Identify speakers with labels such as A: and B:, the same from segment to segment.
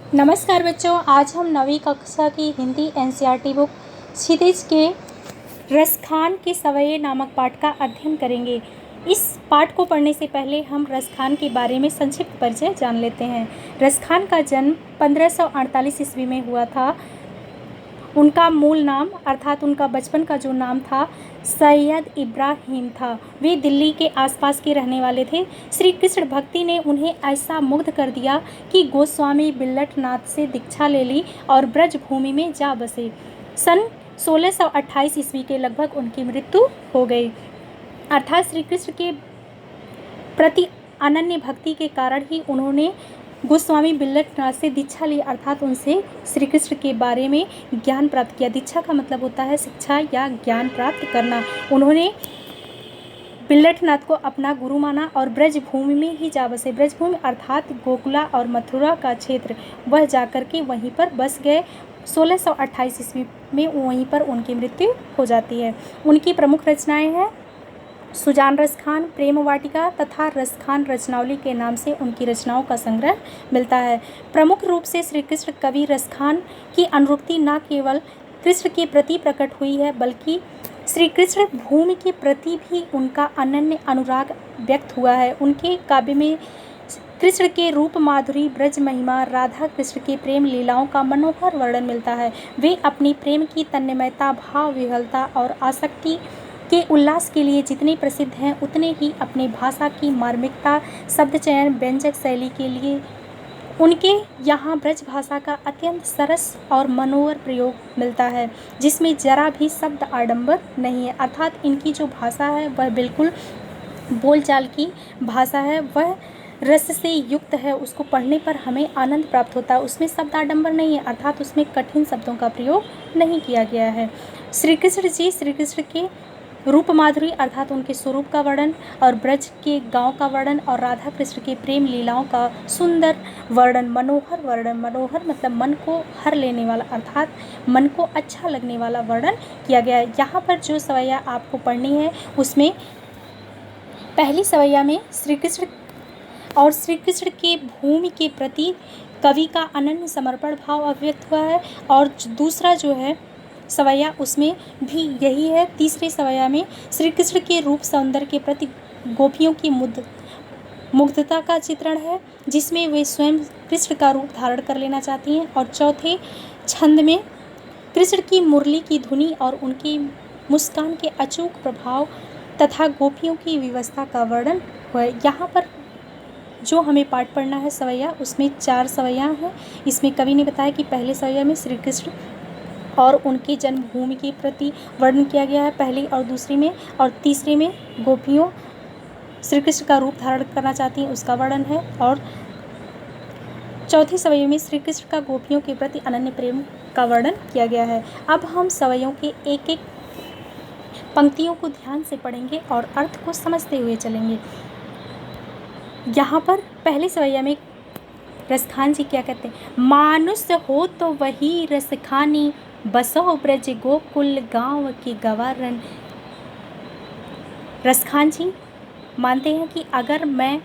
A: नमस्कार बच्चों, आज हम 9वीं कक्षा की हिंदी एनसीईआरटी बुक क्षितिज के रसखान के सवये नामक पाठ का अध्ययन करेंगे। इस पाठ को पढ़ने से पहले हम रसखान के बारे में संक्षिप्त परिचय जान लेते हैं। रसखान का जन्म 1548 ईस्वी में हुआ था। उनका मूल नाम अर्थात उनका बचपन का जो नाम था सैयद इब्राहिम था। वे दिल्ली के आसपास के रहने वाले थे। श्री कृष्ण भक्ति ने उन्हें ऐसा मुग्ध कर दिया कि गोस्वामी बिल्लटनाथ से दीक्षा ले ली और ब्रज भूमि में जा बसे। सन 1628 ईस्वी के लगभग उनकी मृत्यु हो गई। अर्थात श्री कृष्ण के प्रति अनन्य भक्ति के कारण ही उन्होंने गोस्वामी बिल्लटनाथ से दीक्षा ली, अर्थात उनसे श्री कृष्ण के बारे में ज्ञान प्राप्त किया। दीक्षा का मतलब होता है शिक्षा या ज्ञान प्राप्त करना। उन्होंने बिल्लटनाथ को अपना गुरु माना और ब्रज भूमि में ही जा बसे। ब्रज भूमि अर्थात गोकुला और मथुरा का क्षेत्र, वह जाकर के वहीं पर बस गए। 1628 ईस्वी में वहीं पर उनकी मृत्यु हो जाती है। उनकी प्रमुख रचनाएं हैं सुजान रसखान, प्रेम वाटिका तथा रसखान रचनावली के नाम से उनकी रचनाओं का संग्रह मिलता है। प्रमुख रूप से श्री कृष्ण कवि रसखान की अनुरक्ति न केवल कृष्ण के प्रति प्रकट हुई है, बल्कि श्री कृष्ण भूमि के प्रति भी उनका अनन्य अनुराग व्यक्त हुआ है। उनके काव्य में कृष्ण के रूप माधुरी, ब्रज महिमा, राधा कृष्ण के प्रेम लीलाओं का मनोहर वर्णन मिलता है। वे अपनी प्रेम की तन्मयता, भाव विह्वलता और आसक्ति के उल्लास के लिए जितने प्रसिद्ध हैं, उतने ही अपनी भाषा की मार्मिकता, शब्द चयन, व्यंजक शैली के लिए उनके यहाँ ब्रज भाषा का अत्यंत सरस और मनोहर प्रयोग मिलता है, जिसमें जरा भी शब्द आडंबर नहीं है। अर्थात इनकी जो भाषा है वह बिल्कुल बोलचाल की भाषा है, वह रस से युक्त है। उसको पढ़ने पर हमें आनंद प्राप्त होता है। उसमें शब्द आडंबर नहीं है, अर्थात उसमें कठिन शब्दों का प्रयोग नहीं किया गया है। श्री कृष्ण के रूप माधुरी अर्थात उनके स्वरूप का वर्णन और ब्रज के गांव का वर्णन और राधा कृष्ण के प्रेम लीलाओं का सुंदर वर्णन, मनोहर मतलब मन को हर लेने वाला, अर्थात मन को अच्छा लगने वाला वर्णन किया गया है। यहाँ पर जो सवैया आपको पढ़नी है उसमें पहली सवैया में श्री कृष्ण के भूमि के प्रति कवि का अनन्य समर्पण भाव अभिव्यक्त हुआ है, और दूसरा जो है सवैया उसमें भी यही है। तीसरे सवैया में श्री कृष्ण के रूप सौंदर्य के प्रति गोपियों की मुग्धता का चित्रण है, जिसमें वे स्वयं कृष्ण का रूप धारण कर लेना चाहती हैं। और चौथे छंद में कृष्ण की मुरली की धुनी और उनकी मुस्कान के अचूक प्रभाव तथा गोपियों की विवस्था का वर्णन है। यहाँ पर जो हमें पाठ पढ़ना है सवैया, उसमें 4 सवैया हैं। इसमें कवि ने बताया कि पहले सवैया में श्री कृष्ण और उनकी जन्मभूमि के प्रति वर्णन किया गया है पहली और दूसरी में, और तीसरे में गोपियों श्री कृष्ण का रूप धारण करना चाहती हैं उसका वर्णन है, और चौथी सवैया में श्री कृष्ण का गोपियों के प्रति अनन्य प्रेम का वर्णन किया गया है। अब हम सवैयों के एक एक पंक्तियों को ध्यान से पढ़ेंगे और अर्थ को समझते हुए चलेंगे। यहाँ पर पहले सवैया में रसखान जी क्या कहते हैं? मानुष हो तो वही रसखानी, बसो ब्रज गोकुल गांव की गवारन। रसखान जी मानते हैं कि अगर मैं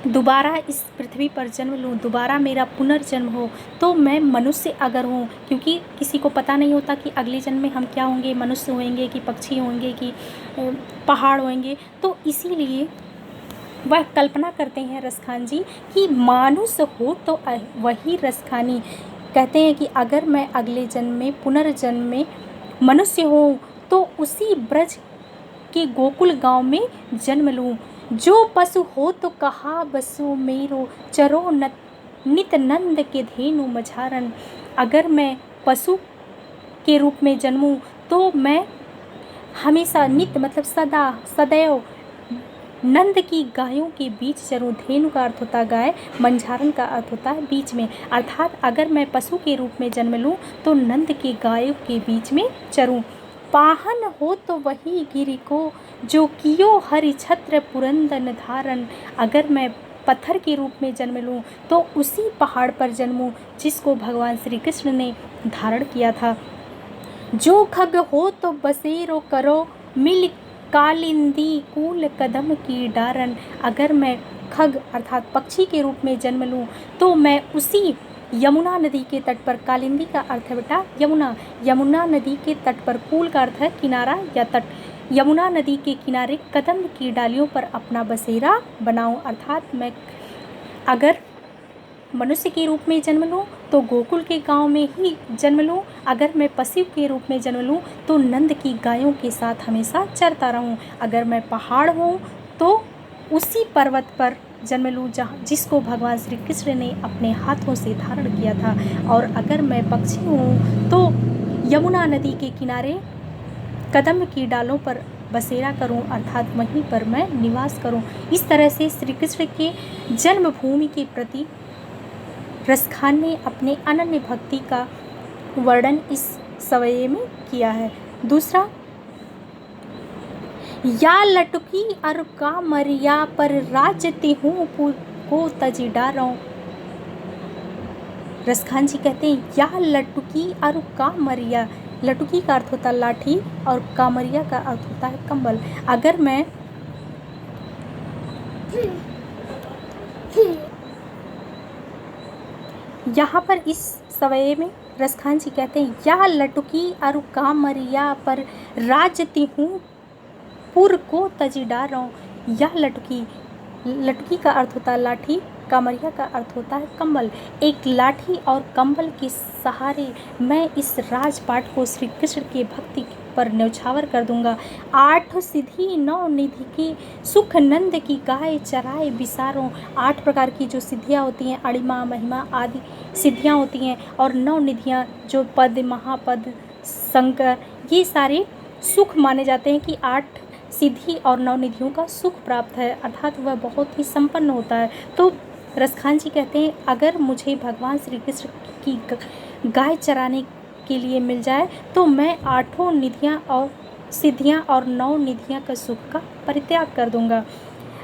A: दोबारा इस पृथ्वी पर जन्म लूँ, दोबारा मेरा पुनर्जन्म हो, तो मैं मनुष्य अगर हूँ, क्योंकि किसी को पता नहीं होता कि अगले जन्म में हम क्या होंगे, मनुष्य होंगे कि पक्षी होंगे कि पहाड़ होंगे, तो इसीलिए वह कल्पना करते हैं रसखान जी कि मानुष हो तो वही रसखानी। कहते हैं कि अगर मैं अगले जन्म में पुनर्जन्म में मनुष्य हूँ तो उसी ब्रज के गोकुल गांव में जन्म लूँ। जो पशु हो तो कहा बसु मेरो, चरो नित नंद के धेनु मझारन। अगर मैं पशु के रूप में जन्मूँ तो मैं हमेशा नित्य मतलब सदा सदैव नंद की गायों के बीच चरूं। धेनु का अर्थ होता है गाय, मंझारन का अर्थ होता है बीच में। अर्थात अगर मैं पशु के रूप में जन्म लूँ तो नंद की गायों के बीच में चरूं। पाहन हो तो वही गिरि को, जो कियो हरि छत्र पुरंदन धारन। अगर मैं पत्थर के रूप में जन्म लूँ तो उसी पहाड़ पर जन्मूँ जिसको भगवान श्री कृष्ण ने धारण किया था। जो खग हो तो बसेरो करो, मिल कालिंदी कूल कदम की डारन। अगर मैं खग अर्थात पक्षी के रूप में जन्म लूँ तो मैं उसी यमुना नदी के तट पर, कालिंदी का अर्थ है बेटा यमुना, यमुना नदी के तट पर, कूल का अर्थ है किनारा या तट, यमुना नदी के किनारे कदम्ब की डालियों पर अपना बसेरा बनाऊं। अर्थात मैं अगर मनुष्य के रूप में जन्म लूँ तो गोकुल के गांव में ही जन्म लूँ, अगर मैं पशु के रूप में जन्म लूँ तो नंद की गायों के साथ हमेशा चरता रहूँ, अगर मैं पहाड़ हूँ तो उसी पर्वत पर जन्म लूँ जिसको भगवान श्री कृष्ण ने अपने हाथों से धारण किया था, और अगर मैं पक्षी हूँ तो यमुना नदी के किनारे कदम्ब की डालों पर बसेरा करूं, अर्थात वहीं पर मैं निवास करूं। इस तरह से श्री कृष्ण के जन्मभूमि के प्रति रसखान ने अपने अनन्य भक्ति का वर्णन इस सवये में किया है। दूसरा, या लटकी अर का मरिया पर राजती हूँ को तजी डारों। रसखान जी कहते हैं या लटकी अर का मरिया, लटकी का अर्थ होता है लाठी और कामरिया का अर्थ होता है कंबल। अगर मैं यहाँ पर इस सवये में रसखान जी कहते हैं या लटकी अरु कामरिया पर राजती हूँ पुर को तजी डारों। यह लटकी, लटकी का अर्थ होता है लाठी, कामरिया का अर्थ होता है कंबल। एक लाठी और कंबल के सहारे मैं इस राजपाट को श्री कृष्ण के भक्ति पर न्यौछावर कर दूंगा। 8 सिद्धि 9 निधि की सुख नंद की गाय चराए बिसारों। 8 प्रकार की जो सिद्धियाँ होती हैं, अणिमा महिमा आदि सिद्धियाँ होती हैं, और 9 निधियाँ जो पद महापद शंकर, ये सारे सुख माने जाते हैं कि 8 सिद्धि और 9 निधियों का सुख प्राप्त है, अर्थात वह बहुत ही संपन्न होता है। तो रसखान जी कहते हैं अगर मुझे भगवान श्री कृष्ण की गाय चराने के लिए मिल जाए तो मैं 8 निधियाँ और सिद्धियाँ और 9 निधियाँ का सुख का परित्याग कर दूंगा।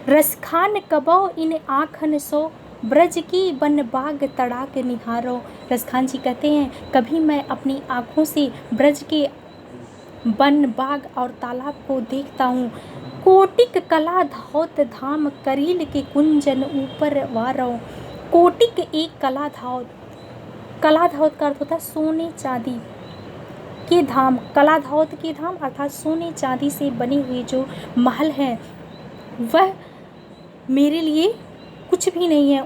A: रसखान कबो इन आँखन सो ब्रज की बन बाग तड़ाक निहारो। रसखान जी कहते हैं कभी मैं अपनी आँखों से ब्रज के वन बाग और तालाब को देखता हूँ। कोटिक कला धावत धाम करील के कुंजन ऊपर वारो। कोटिक एक कला धावत, कला धावत का अर्थ होता है सोने चांदी के धाम, कला धावत के धाम अर्थात सोने चांदी से बने हुए जो महल हैं वह मेरे लिए कुछ भी नहीं है।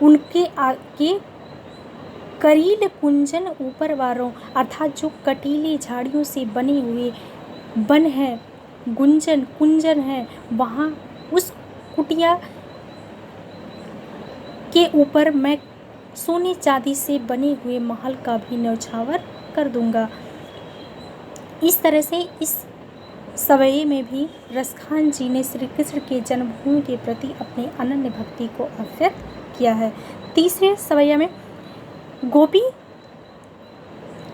A: उनके आगे करील कुंजन ऊपर वारों, अर्थात जो कटीली झाड़ियों से बने हुए वन है, गुंजन कुंजन है, वहाँ उस कुटिया के ऊपर मैं सोने चांदी से बने हुए महल का भी न्यौछावर कर दूंगा। इस तरह से इस सवये में भी रसखान जी ने श्री कृष्ण के जन्मभूमि के प्रति अपनी अनन्य भक्ति को अव्यक्त किया है। तीसरे सवैया में गोपी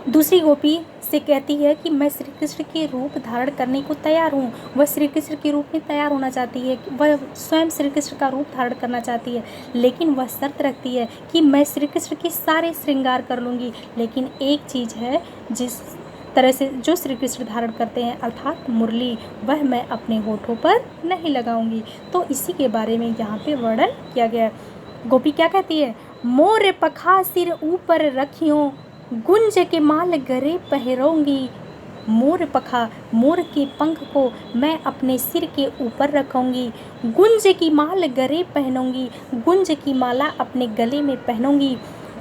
A: दूसरी गोपी से कहती है कि मैं श्री कृष्ण के रूप धारण करने को तैयार हूँ। वह श्री कृष्ण के रूप में तैयार होना चाहती है, वह स्वयं श्री कृष्ण का रूप धारण करना चाहती है, लेकिन वह शर्त रखती है कि मैं श्री कृष्ण के सारे श्रृंगार कर लूँगी, लेकिन एक चीज़ है जिस तरह से जो श्री कृष्ण धारण करते हैं अर्थात मुरली, वह मैं अपने होठों पर नहीं लगाऊंगी। तो इसी के बारे में यहाँ पे वर्णन किया गया है। गोपी क्या कहती है, मोर पखा सिर ऊपर रखियों गुंज के माल गरे पहरोंगी। मोर पखा, मोर के पंख को मैं अपने सिर के ऊपर रखूंगी, गुंज की माल गरे पहनूंगी, गुंज की माला अपने गले में पहनूंगी।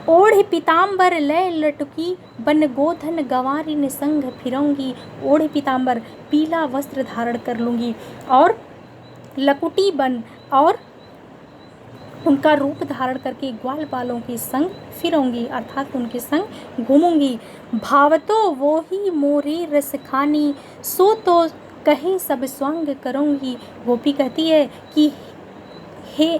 A: ओढ़ पीताम्बर लय लटकी बन गोधन गंवारिन संग फिरूंगी। ओढ़ पीताम्बर, पीला वस्त्र धारण कर लूँगी और लकुटी बन और उनका रूप धारण करके ग्वाल बालों के संग फिरूंगी, अर्थात उनके संग घूमूंगी। भावतो वो ही मोरे रस खानी सो तो कहे सब स्वांग करूंगी। गोपी कहती है कि हे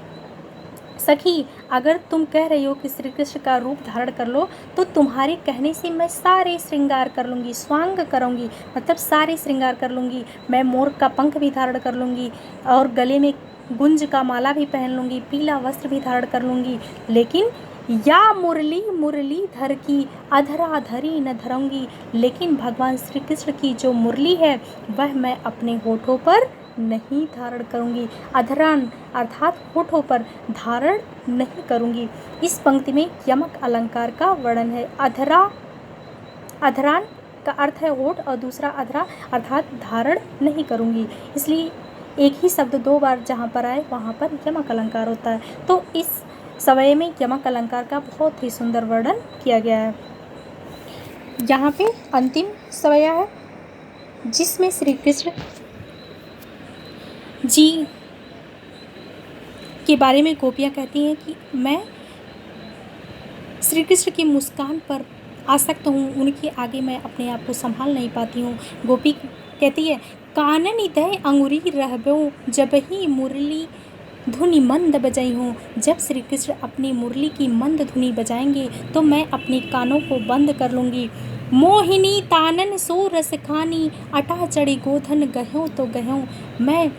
A: सखी, अगर तुम कह रही हो कि श्री कृष्ण का रूप धारण कर लो तो तुम्हारे कहने से मैं सारे श्रृंगार कर लूँगी, स्वांग करूँगी मतलब सारे श्रृंगार कर लूँगी। मैं मोर का पंख भी धारण कर लूँगी और गले में गुंज का माला भी पहन लूँगी, पीला वस्त्र भी धारण कर लूँगी, लेकिन या मुरली मुरली धर की अधरा धरी न धरूंगी। लेकिन भगवान श्री कृष्ण की जो मुरली है वह मैं अपने होठों पर नहीं धारण करूँगी। अधरान अर्थात होठों पर धारण नहीं करूँगी। इस पंक्ति में यमक अलंकार का वर्णन है। अधरान का अर्थ है होठ और दूसरा अधरा अर्थात धारण नहीं करूँगी। इसलिए एक ही शब्द दो बार जहाँ पर आए वहाँ पर यमक अलंकार होता है। तो इस सवय में यमक अलंकार का बहुत ही सुंदर वर्णन किया गया है। यहाँ पे अंतिम सवया है जिसमें श्री कृष्ण जी के बारे में गोपियाँ कहती हैं कि मैं श्री कृष्ण की मुस्कान पर आसक्त हूँ, उनके आगे मैं अपने आप को संभाल नहीं पाती हूँ। गोपी कहती है, कानन दय अंगुरी रहबो जब ही मुरली धुनि मंद बजाई हूँ। जब श्री कृष्ण अपनी मुरली की मंद धुनि बजाएंगे तो मैं अपने कानों को बंद कर लूँगी। मोहिनी तानन सो रस खानी अटा चढ़ी गोधन गह्यों तो गह्यों। मैं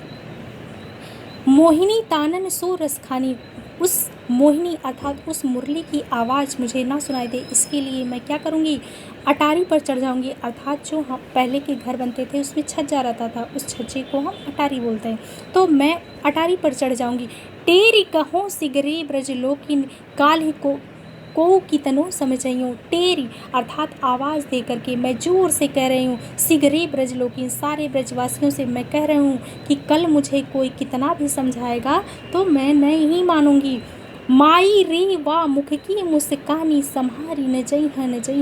A: मोहिनी तानन सो रस खानी, उस मोहिनी अर्थात उस मुरली की आवाज़ मुझे ना सुनाई दे, इसके लिए मैं क्या करूँगी, अटारी पर चढ़ जाऊँगी। अर्थात जो हम पहले के घर बनते थे उसमें छज्जा रहता था, उस छज्जे को हम अटारी बोलते हैं। तो मैं अटारी पर चढ़ जाऊँगी। टेरी कहो सिगरे ब्रज लोकिन काल ही को कितनो समझइयो। टेरी अर्थात आवाज़ दे करके मैं जोर से कह रही हूँ, सिगरे ब्रज लोकिन सारे ब्रजवासियों से मैं कह रही हूँ कि कल मुझे कोई कितना भी समझाएगा तो मैं नहीं मानूंगी। माई रे वाह मुख की मुस्कानी सम्हारी न जई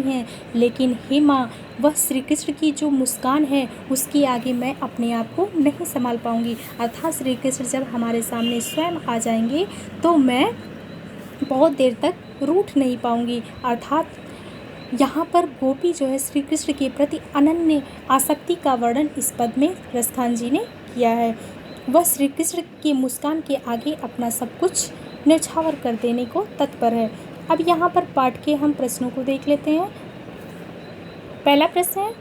A: हैं। लेकिन हे माँ, वह श्री कृष्ण की जो मुस्कान है उसके आगे मैं अपने आप को नहीं संभाल पाऊंगी। अर्थात श्री कृष्ण जब हमारे सामने स्वयं आ जाएंगे तो मैं बहुत देर तक रूठ नहीं पाऊंगी। अर्थात यहाँ पर गोपी जो है श्री कृष्ण के प्रति अनन्य आसक्ति का वर्णन इस पद में रसखान जी ने किया है। वह श्री कृष्ण की मुस्कान के आगे अपना सब कुछ न्यौछावर कर देने को तत्पर है। अब यहाँ पर पाठ के हम प्रश्नों को देख लेते हैं। पहला प्रश्न है,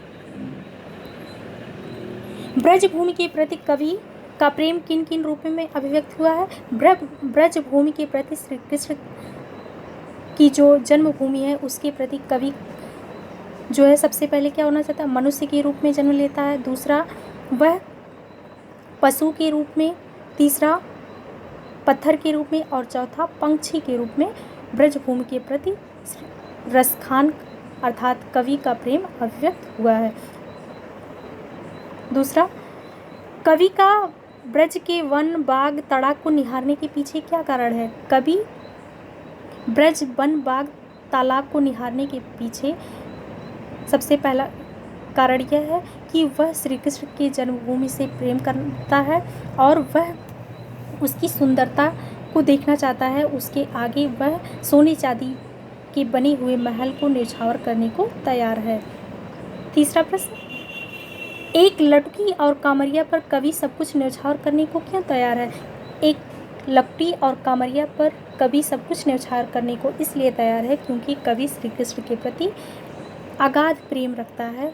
A: ब्रजभूमि के प्रति कवि का प्रेम किन किन रूपों में अभिव्यक्त हुआ है। ब्रजभूमि के प्रति श्री कृष्ण की जो जन्मभूमि है उसके प्रति कवि जो है सबसे पहले क्या होना चाहता है, मनुष्य के रूप में जन्म लेता है। दूसरा वह पशु के रूप में, तीसरा पत्थर के रूप में और चौथा पंछी के रूप में ब्रजभूमि के प्रति रसखान अर्थात कवि का प्रेम अभिव्यक्त हुआ है। दूसरा, कवि का ब्रज के वन बाग तड़ाक को निहारने के पीछे क्या कारण है। कवि ब्रज वन बाग तालाब को निहारने के पीछे सबसे पहला कारण यह है कि वह श्री कृष्ण की जन्मभूमि से प्रेम करता है और वह उसकी सुंदरता को देखना चाहता है। उसके आगे वह सोने चांदी के बने हुए महल को न्यौछावर करने को तैयार है। तीसरा प्रश्न, एक लड़की और कामरिया पर कवि सब कुछ न्यौछावर करने को क्यों तैयार है। एक लकड़ी और कामरिया पर कवि सब कुछ न्यौछावर करने को इसलिए तैयार है क्योंकि कवि श्री कृष्ण के प्रति अगाध प्रेम रखता है।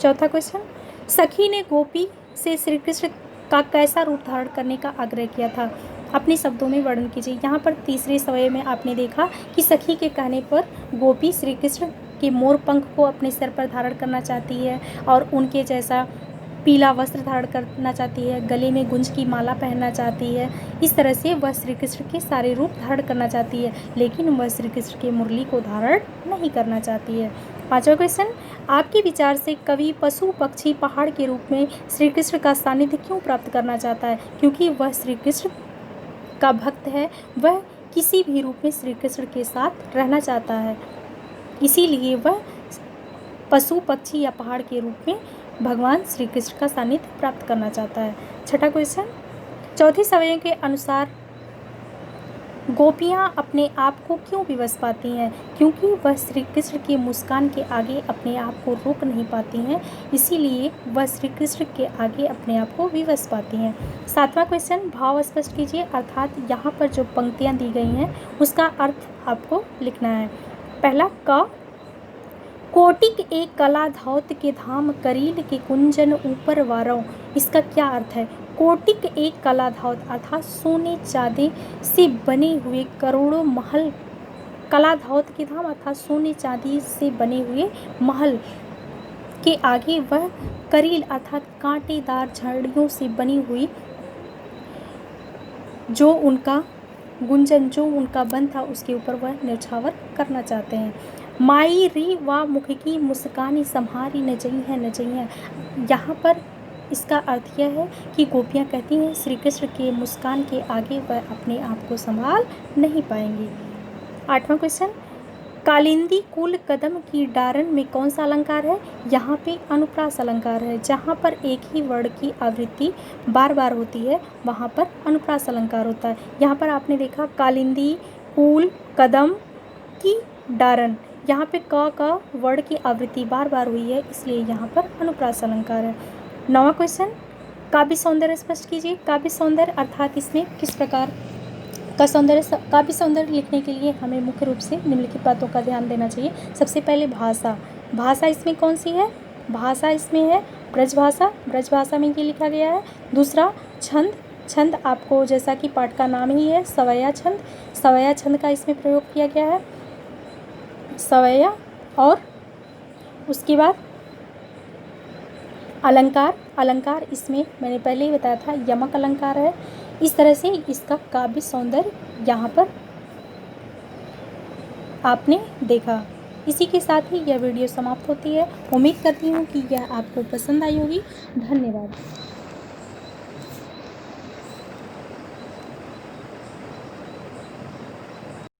A: चौथा क्वेश्चन, सखी ने गोपी से श्री कृष्ण का कैसा रूप धारण करने का आग्रह किया था। अपने शब्दों में वर्णन कीजिए। यहाँ पर तीसरे सवय में आपने देखा कि सखी के कहने पर गोपी श्री कृष्ण के मोर पंख को अपने सिर पर धारण करना चाहती है और उनके जैसा पीला वस्त्र धारण करना चाहती है, गले में गुंज की माला पहनना चाहती है। इस तरह से वह श्री कृष्ण के सारे रूप धारण करना चाहती है, लेकिन वह श्री कृष्ण के मुरली को धारण नहीं करना चाहती है। पांचवा क्वेश्चन, आपके विचार से कवि पशु पक्षी पहाड़ के रूप में श्री कृष्ण का सानिध्य क्यों प्राप्त करना चाहता है। क्योंकि वह श्री कृष्ण का भक्त है, वह किसी भी रूप में श्री कृष्ण के साथ रहना चाहता है, इसीलिए वह पशु पक्षी या पहाड़ के रूप में भगवान श्री कृष्ण का सानिध्य प्राप्त करना चाहता है। छठा क्वेश्चन, चौथी सवय के अनुसार गोपियाँ अपने आप को क्यों विवश पाती हैं। क्योंकि वह श्री कृष्ण की मुस्कान के आगे अपने आप को रोक नहीं पाती हैं, इसीलिए वह श्री कृष्ण के आगे अपने आप को विवश पाती हैं। सातवां क्वेश्चन, भाव स्पष्ट कीजिए। अर्थात यहाँ पर जो पंक्तियाँ दी गई हैं उसका अर्थ आपको लिखना है। पहला, क कोटिक एक कला धावत के धाम करील के कुंजन ऊपर वारों। इसका क्या अर्थ है। कोटिक एक कला धावत अर्थात सोने चांदी से बने हुए करोड़ों महल, कला धावत के धाम अर्थात सोने चांदी से बने हुए महल के आगे वह करील अर्थात कांटेदार झाड़ियों से बनी हुई जो उनका गुंजन, जो उनका वन था, उसके ऊपर वह न्यौछावर करना चाहते हैं। माई री वा मुख की मुस्कानी सम्हारी न जई है न जई है। यहाँ पर इसका अर्थ यह है कि गोपियाँ कहती हैं श्री कृष्ण के मुस्कान के आगे वह अपने आप को संभाल नहीं पाएंगी। 8वां क्वेश्चन, कालिंदी कुल कदम की डारन में कौन सा अलंकार है? यहाँ पे अनुप्रास अलंकार है। जहाँ पर एक ही वर्ण की आवृत्ति बार बार होती है वहाँ पर अनुप्रास अलंकार होता है। यहाँ पर आपने देखा कालिंदी कुल कदम की डारन, यहाँ पे क वर्ण की आवृत्ति बार बार हुई है, इसलिए यहाँ पर अनुप्रास अलंकार है। 9वां क्वेश्चन, काव्य सौंदर्य स्पष्ट कीजिए। काव्य सौंदर्य अर्थात इसमें किस प्रकार का सौंदर्य। काव्य सौंदर्य लिखने के लिए हमें मुख्य रूप से निम्नलिखित बातों का ध्यान देना चाहिए। सबसे पहले भाषा। भाषा इसमें कौन सी है? भाषा इसमें है ब्रजभाषा। ब्रजभाषा में ये लिखा गया है। दूसरा छंद। छंद आपको जैसा कि पाठ का नाम ही है सवैया छंद, सवैया छंद का इसमें प्रयोग किया गया है, सवैया। और उसके बाद अलंकार। अलंकार इसमें मैंने पहले ही बताया था यमक अलंकार है। इस तरह से इसका काव्य सौंदर्य यहाँ पर आपने देखा। इसी के साथ ही यह वीडियो समाप्त होती है। उम्मीद करती हूँ कि यह आपको पसंद आई होगी। धन्यवाद।